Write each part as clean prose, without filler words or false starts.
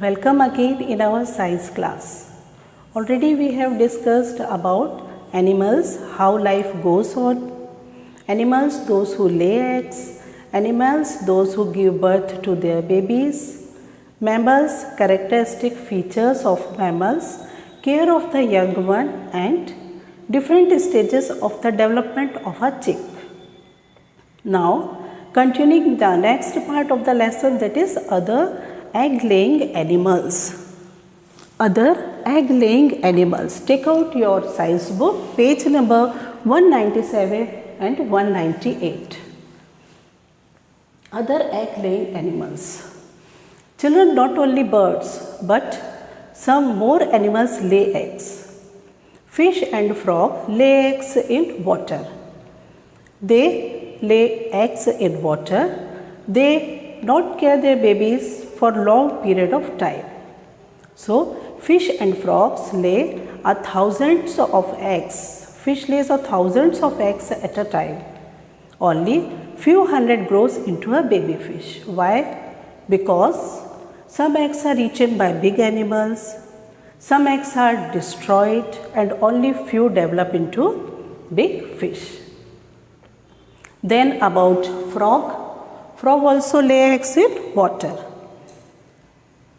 Welcome again in our science class. Already we have discussed about animals, how life goes on. Animals, those who lay eggs. Animals, those who give birth to their babies. Mammals, characteristic features of mammals, care of the young one and different stages of the development of a chick. Now, continuing the next part of the lesson, that is other egg-laying animals. Other egg-laying animals. Take out your science book, page number 197 and 198. Other egg-laying animals. Children, not only birds, but some more animals lay eggs. Fish and frog lay eggs in water. They lay eggs in water. They not care their babies for long period of time. So, fish and frogs lay thousands of eggs. Fish lays thousands of eggs at a time. Only few hundred grows into a baby fish. Why? Because some eggs are eaten by big animals, some eggs are destroyed, and only few develop into big fish. Then about frog. Frog also lay eggs in water.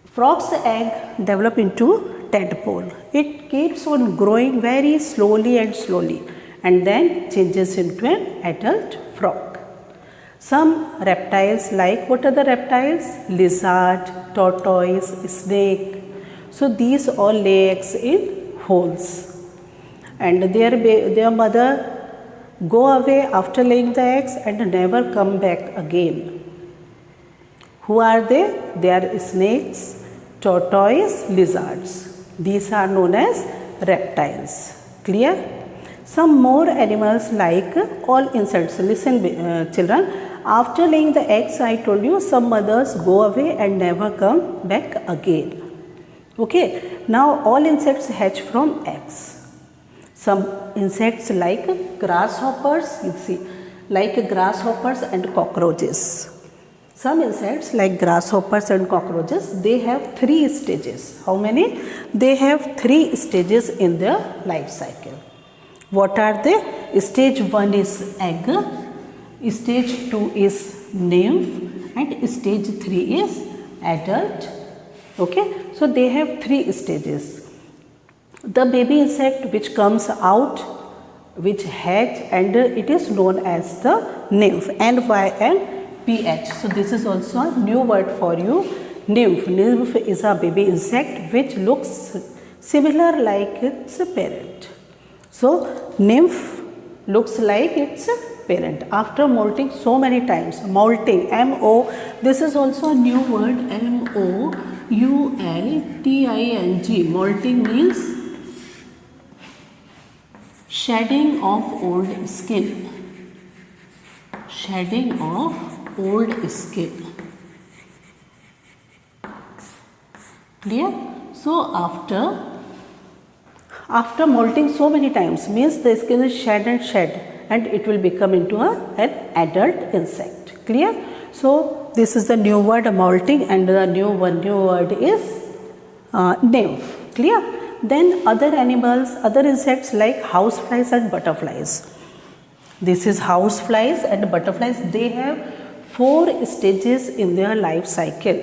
Frog's egg develop into tadpole. It keeps on growing very slowly and then changes into an adult frog. Some reptiles, like what are the reptiles? Lizard, tortoise, snake. So these all lay eggs in holes. And their mother go away after laying the eggs and never come back again. Who are they? They are snakes, tortoise, lizards. These are known as reptiles. Clear? Some more animals like all insects. Listen children, after laying the eggs, I told you some mothers go away and never come back again. Okay, now all insects hatch from eggs. Some insects like grasshoppers, you see, like grasshoppers and cockroaches. Some insects like grasshoppers and cockroaches, they have 3 stages. How many? They have 3 stages in their life cycle. What are they? Stage 1 is egg, stage 2 is nymph, and stage 3 is adult. Okay, so they have 3 stages. The baby insect which comes out, which hatch, and it is known as the nymph, NYMPH. So this is also a new word for you, nymph. Nymph is a baby insect which looks similar like its parent. So nymph looks like its parent after molting so many times. Molting, M-O, this is also a new word, M-O-U-L-T-I-N-G. Molting means shedding of old skin. Shedding of old skin. Clear? So after molting so many times, means the skin is shed and it will become into an adult insect. Clear? So this is the new word, molting, and the new word is nymph. Clear? Then other animals, other insects like houseflies and butterflies. This is houseflies and butterflies. They have 4 stages in their life cycle.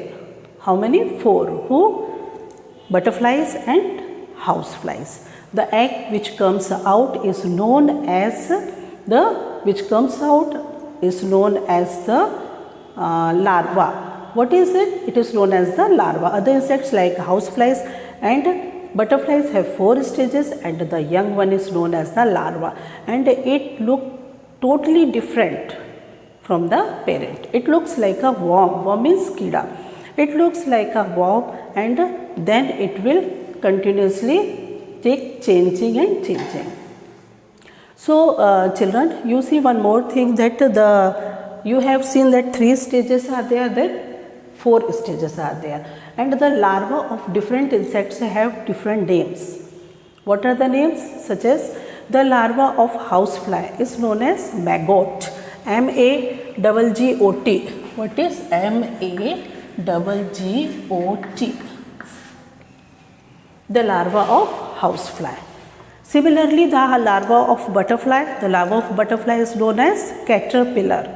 How many? 4. Who? Butterflies and houseflies. The egg which comes out is known as the larva. What is it? It is known as the larva. Other insects like houseflies and butterflies have 4 stages, and the young one is known as the larva, and it looks totally different from the parent. It looks like a worm. Worm means kida. It looks like a worm, and then it will continuously take changing and changing. So children, you see one more thing, that you have seen that 3 stages are there, then 4 stages are there, and the larvae of different insects have different names. What are the names? Such as the larva of housefly is known as maggot, M-A-G-G-O-T. What is M-A-G-G-O-T? the larva of housefly. Similarly, the larva of butterfly is known as caterpillar.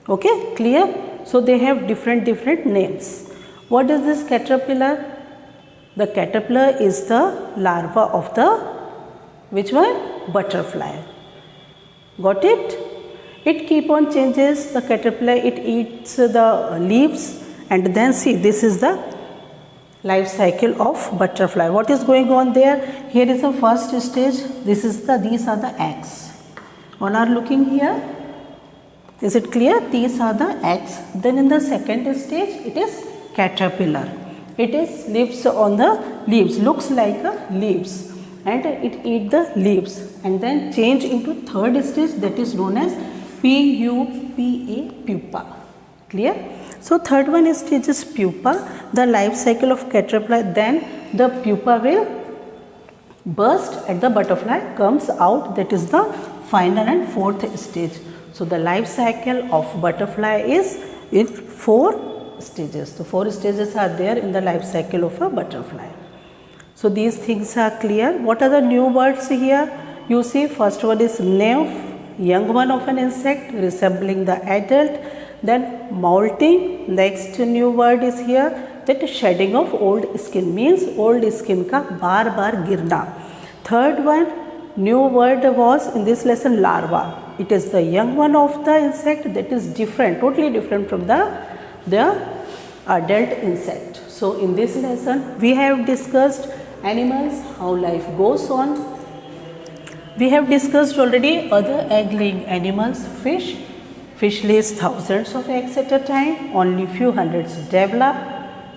Okay, clear? So they have different names. What is this caterpillar? The caterpillar is the larva of the which one? Butterfly. Got it? It keep on changes. The caterpillar, it eats the leaves, and then see, this is the life cycle of butterfly. What is going on there? Here is the first stage. These are the eggs. All are looking here. Is it clear? These are the eggs. Then in the second stage, it is caterpillar. It is lives on the leaves, looks like a leaves, and it eat the leaves, and then change into third stage, that is known as pupa. Clear? So third one stage is pupa, the life cycle of caterpillar. Then the pupa will burst and the butterfly comes out. That is the final and fourth stage. So the life cycle of butterfly is in 4 stages. The 4 stages are there in the life cycle of a butterfly. So these things are clear. What are the new words here? You see, first one is nymph, young one of an insect resembling the adult. Then molting. Next new word is here, that shedding of old skin, means old skin ka बार बार गिरना. Third one, new word was in this lesson larva. It is the young one of the insect that is different, totally different from the adult insect. So in this lesson we have discussed animals, how life goes on. We have discussed already other egg laying animals. Fish lays thousands of eggs at a time, only few hundreds develop.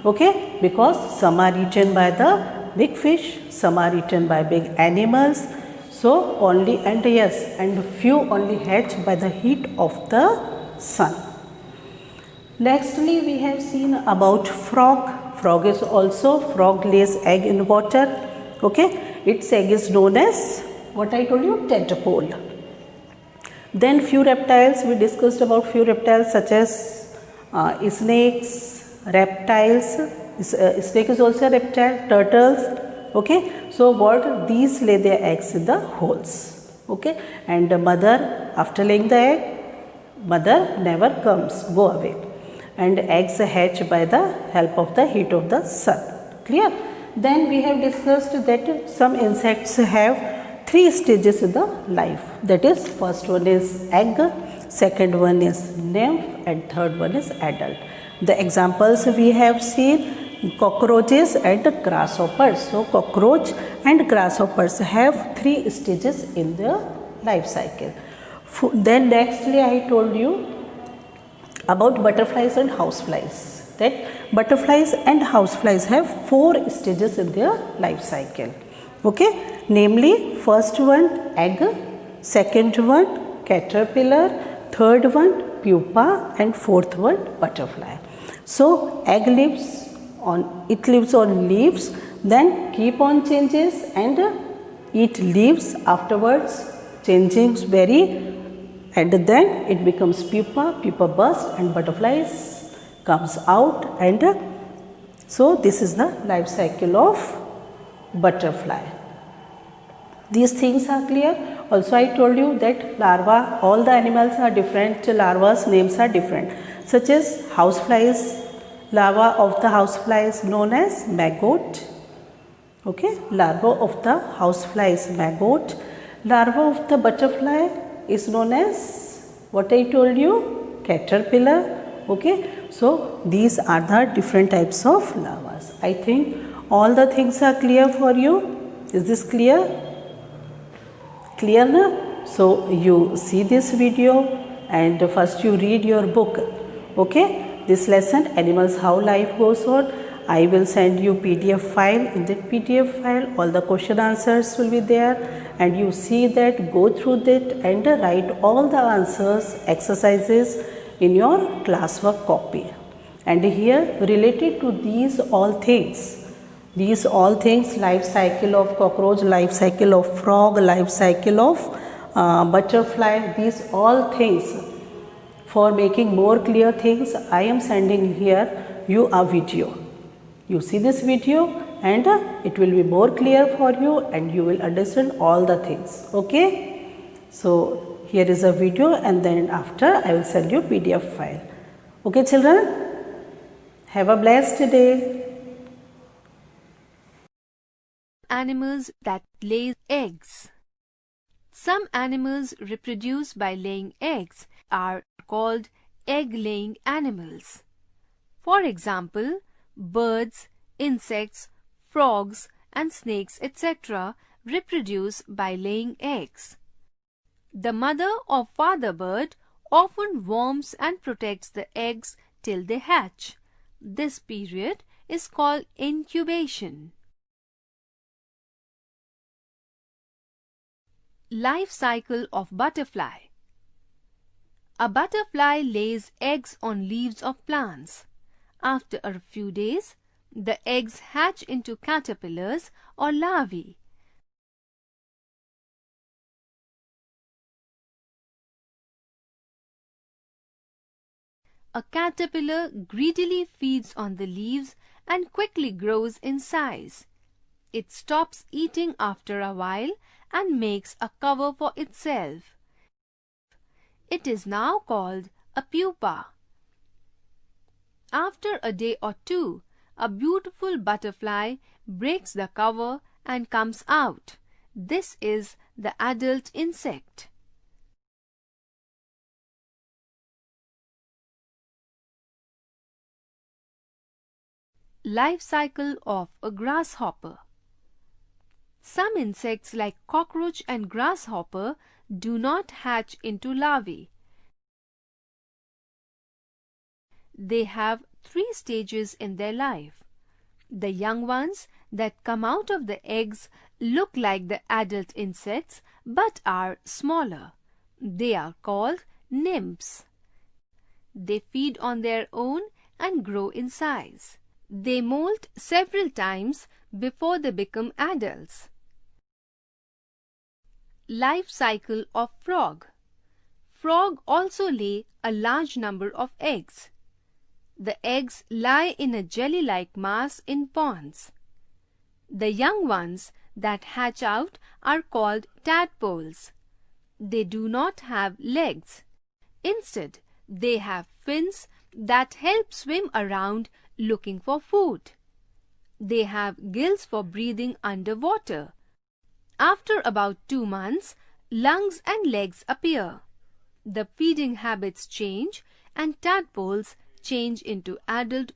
Okay, because some are eaten by the big fish, some are eaten by big animals. So only, and yes, and few only hatch by the heat of the sun. Nextly, we have seen about frog. Frog lays egg in water. Okay, its egg is known as, what I told you, tadpole. Then few reptiles, we discussed about few reptiles such as snakes, reptiles. Snake is also a reptile. Turtles. Okay, so what, these lay their eggs in the holes. Okay, and the mother, after laying the egg, mother never comes, go away, and eggs hatch by the help of the heat of the sun. Clear? Then we have discussed that some insects have 3 stages in the life. That is, first one is egg, second one is nymph, and third one is adult. The examples we have seen, cockroaches and grasshoppers. So cockroach and grasshoppers have 3 stages in their life cycle. Then nextly I told you about butterflies and houseflies, that butterflies and houseflies have 4 stages in their life cycle. Okay, namely, first one egg, second one caterpillar, third one pupa, and fourth one butterfly. So egg lives on leaves, then keep on changes and eat leaves, afterwards changings vary, and then it becomes pupa bursts and butterflies comes out, and so this is the life cycle of butterfly. These things are clear. Also I told you that larva, all the animals are different, larva's names are different, such as houseflies. Larva of the housefly is known as maggot. Okay, larva of the housefly is maggot. Larva of the butterfly is known as, what I told you, caterpillar. Okay, so these are the different types of larvas. I think all the things are clear for you. Is this clear? Clear na? So you see this video and first you read your book. Okay, this lesson, animals, how life goes on. I will send you PDF file. In that PDF file, all the question answers will be there, and you see that, go through that and write all the answers, exercises in your classwork copy. And here, related to these all things, life cycle of cockroach, life cycle of frog, life cycle of butterfly, these all things. For making more clear things, I am sending here you a video. You see this video, and it will be more clear for you and you will understand all the things. Okay. So here is a video and then after I will send you PDF file. Okay children. Have a blessed day. Animals that lay eggs. Some animals reproduce by laying eggs are called egg-laying animals. For example, birds, insects, frogs and snakes etc. reproduce by laying eggs. The mother or father bird often warms and protects the eggs till they hatch. This period is called incubation. Life cycle of butterfly. A butterfly lays eggs on leaves of plants. After a few days, the eggs hatch into caterpillars or larvae. A caterpillar greedily feeds on the leaves and quickly grows in size. It stops eating after a while and makes a cover for itself. It is now called a pupa. After a day or two, a beautiful butterfly breaks the cover and comes out. This is the adult insect. Life cycle of a grasshopper. Some insects like cockroach and grasshopper do not hatch into larvae. They have 3 stages in their life. The young ones that come out of the eggs look like the adult insects but are smaller. They are called nymphs. They feed on their own and grow in size. They molt several times before they become adults. Life cycle of frog. Frog also lay a large number of eggs. The eggs lie in a jelly-like mass in ponds. The young ones that hatch out are called tadpoles. They do not have legs. Instead, they have fins that help swim around looking for food. They have gills for breathing underwater. After about 2 months, lungs and legs appear. The feeding habits change and tadpoles change into adult